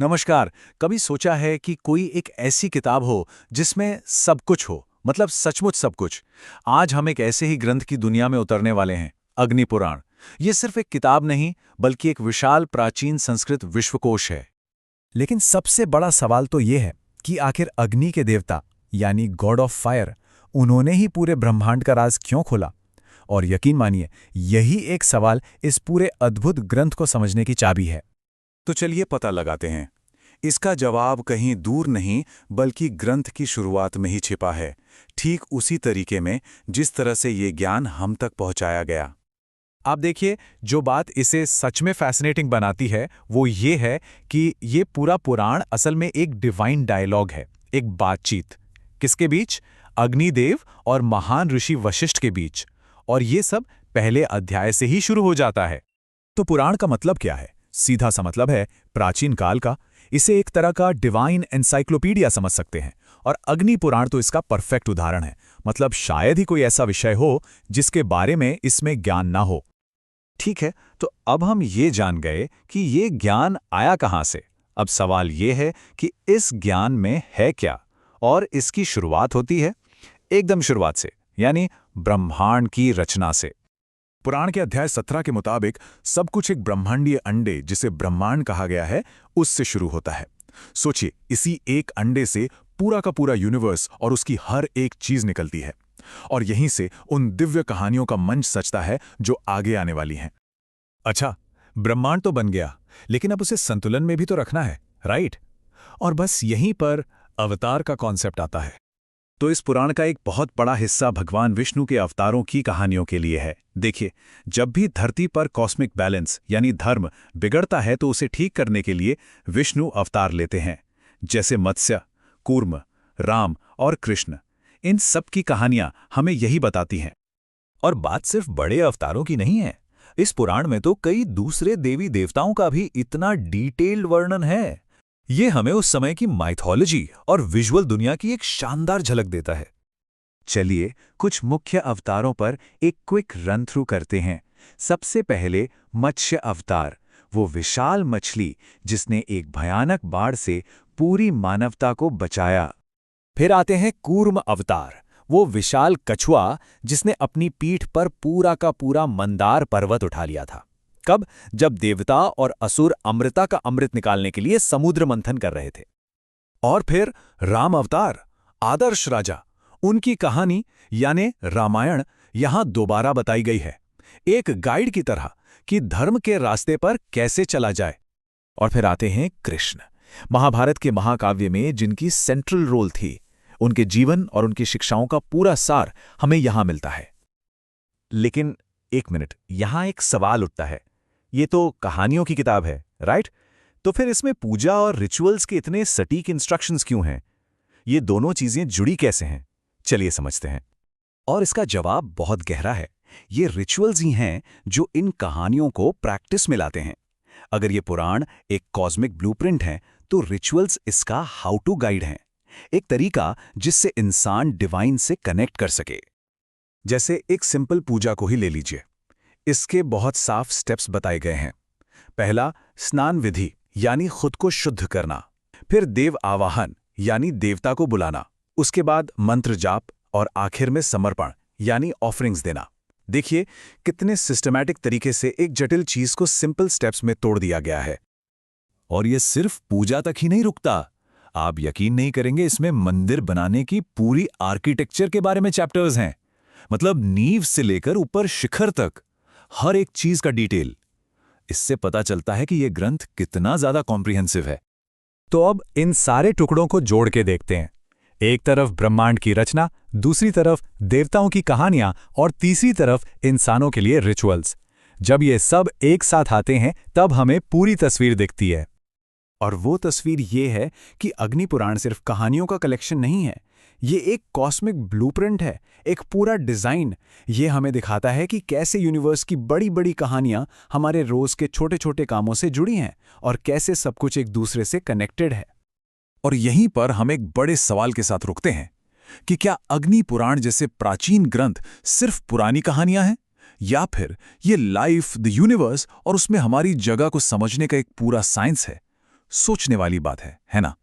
नमस्कार। कभी सोचा है कि कोई एक ऐसी किताब हो जिसमें सब कुछ हो, मतलब सचमुच सब कुछ। आज हम एक ऐसे ही ग्रंथ की दुनिया में उतरने वाले हैं, अग्नि पुराण। ये सिर्फ एक किताब नहीं, बल्कि एक विशाल प्राचीन संस्कृत विश्वकोश है। लेकिन सबसे बड़ा सवाल तो ये है कि आखिर अग्नि के देवता यानी गॉड ऑफ फायर उन्होंने ही पूरे ब्रह्मांड का राज क्यों खोला। और यकीन मानिए, यही एक सवाल इस पूरे अद्भुत ग्रंथ को समझने की चाबी है। तो चलिए पता लगाते हैं। इसका जवाब कहीं दूर नहीं, बल्कि ग्रंथ की शुरुआत में ही छिपा है, ठीक उसी तरीके में जिस तरह से ये ज्ञान हम तक पहुंचाया गया। आप देखिए, जो बात इसे सच में फैसिनेटिंग बनाती है वो ये है कि ये पूरा पुराण असल में एक डिवाइन डायलॉग है, एक बातचीत। किसके बीच? अग्निदेव और महान ऋषि वशिष्ठ के बीच। और ये सब पहले अध्याय से ही शुरू हो जाता है। तो पुराण का मतलब क्या है? सीधा सा मतलब है प्राचीन काल का। इसे एक तरह का डिवाइन एनसाइक्लोपीडिया समझ सकते हैं। और अग्नि पुराण तो इसका परफेक्ट उदाहरण है। मतलब शायद ही कोई ऐसा विषय हो जिसके बारे में इसमें ज्ञान ना हो। ठीक है, तो अब हम ये जान गए कि ये ज्ञान आया कहाँ से। अब सवाल ये है कि इस ज्ञान में है क्या, और इसकी शुरुआत होती है एकदम शुरुआत से, यानी ब्रह्मांड की रचना से। पुराण के अध्याय 17 के मुताबिक सब कुछ एक ब्रह्मांडीय अंडे, जिसे ब्रह्मांड कहा गया है, उससे शुरू होता है। सोचिए, इसी एक अंडे से पूरा का पूरा यूनिवर्स और उसकी हर एक चीज निकलती है। और यहीं से उन दिव्य कहानियों का मंच सजता है जो आगे आने वाली हैं। अच्छा, ब्रह्मांड तो बन गया, लेकिन अब उसे संतुलन में भी तो रखना है, राइट? और बस यहीं पर अवतार का कॉन्सेप्ट आता है। तो इस पुराण का एक बहुत बड़ा हिस्सा भगवान विष्णु के अवतारों की कहानियों के लिए है। देखिए, जब भी धरती पर कॉस्मिक बैलेंस यानी धर्म बिगड़ता है तो उसे ठीक करने के लिए विष्णु अवतार लेते हैं। जैसे मत्स्य, कूर्म, राम और कृष्ण। इन सब की कहानियां हमें यही बताती हैं। और बात सिर्फ बड़े अवतारों की नहीं है। इस पुराण में तो कई दूसरे देवी देवताओं का भी इतना डिटेल्ड वर्णन है। ये हमें उस समय की माइथोलॉजी और विजुअल दुनिया की एक शानदार झलक देता है। चलिए कुछ मुख्य अवतारों पर एक क्विक रन थ्रू करते हैं। सबसे पहले मत्स्य अवतार, वो विशाल मछली जिसने एक भयानक बाढ़ से पूरी मानवता को बचाया। फिर आते हैं कूर्म अवतार, वो विशाल कछुआ जिसने अपनी पीठ पर पूरा का पूरा मंदार पर्वत उठा लिया था। कब? जब देवता और असुर अमृता का अमृत निकालने के लिए समुद्र मंथन कर रहे थे। और फिर राम अवतार, आदर्श राजा। उनकी कहानी यानी रामायण यहां दोबारा बताई गई है, एक गाइड की तरह कि धर्म के रास्ते पर कैसे चला जाए। और फिर आते हैं कृष्ण, महाभारत के महाकाव्य में जिनकी सेंट्रल रोल थी। उनके जीवन और उनकी शिक्षाओं का पूरा सार हमें यहां मिलता है। लेकिन एक मिनट, यहां एक सवाल उठता है। ये तो कहानियों की किताब है, राइट? तो फिर इसमें पूजा और रिचुअल्स के इतने सटीक इंस्ट्रक्शंस क्यों हैं? ये दोनों चीजें जुड़ी कैसे हैं? चलिए समझते हैं। और इसका जवाब बहुत गहरा है। ये रिचुअल्स ही हैं जो इन कहानियों को प्रैक्टिस में लाते हैं। अगर ये पुराण एक कॉस्मिक ब्लूप्रिंट है, तो रिचुअल्स इसका हाउ टू गाइड हैं, एक तरीका जिससे इंसान डिवाइन से कनेक्ट कर सके। जैसे एक सिंपल पूजा को ही ले लीजिए। इसके बहुत साफ स्टेप्स बताए गए हैं। पहला, स्नान विधि यानी खुद को शुद्ध करना। फिर देव आवाहन यानी देवता को बुलाना। उसके बाद मंत्र जाप, और आखिर में समर्पण यानी ऑफरिंग्स देना। देखिए कितने सिस्टमैटिक तरीके से एक जटिल चीज को सिंपल स्टेप्स में तोड़ दिया गया है। और ये सिर्फ पूजा तक ही नहीं रुकता। आप यकीन नहीं करेंगे, इसमें मंदिर बनाने की पूरी आर्किटेक्चर के बारे में चैप्टर्स हैं। मतलब नींव से लेकर ऊपर शिखर तक हर एक चीज का डिटेल। इससे पता चलता है कि यह ग्रंथ कितना ज्यादा कॉम्प्रिहेंसिव है। तो अब इन सारे टुकड़ों को जोड़ के देखते हैं। एक तरफ ब्रह्मांड की रचना, दूसरी तरफ देवताओं की कहानियां, और तीसरी तरफ इंसानों के लिए रिचुअल्स। जब ये सब एक साथ आते हैं तब हमें पूरी तस्वीर दिखती है। और वो तस्वीर ये है कि अग्नि पुराण सिर्फ कहानियों का कलेक्शन नहीं है, ये एक कॉस्मिक ब्लूप्रिंट है, एक पूरा डिजाइन। ये हमें दिखाता है कि कैसे यूनिवर्स की बड़ी बड़ी कहानियां हमारे रोज के छोटे छोटे कामों से जुड़ी हैं, और कैसे सब कुछ एक दूसरे से कनेक्टेड है। और यहीं पर हम एक बड़े सवाल के साथ रुकते हैं कि क्या अग्नि पुराण जैसे प्राचीन ग्रंथ सिर्फ पुरानी कहानियां हैं, या फिर ये लाइफ, द यूनिवर्स और उसमें हमारी जगह को समझने का एक पूरा साइंस है। सोचने वाली बात है ना?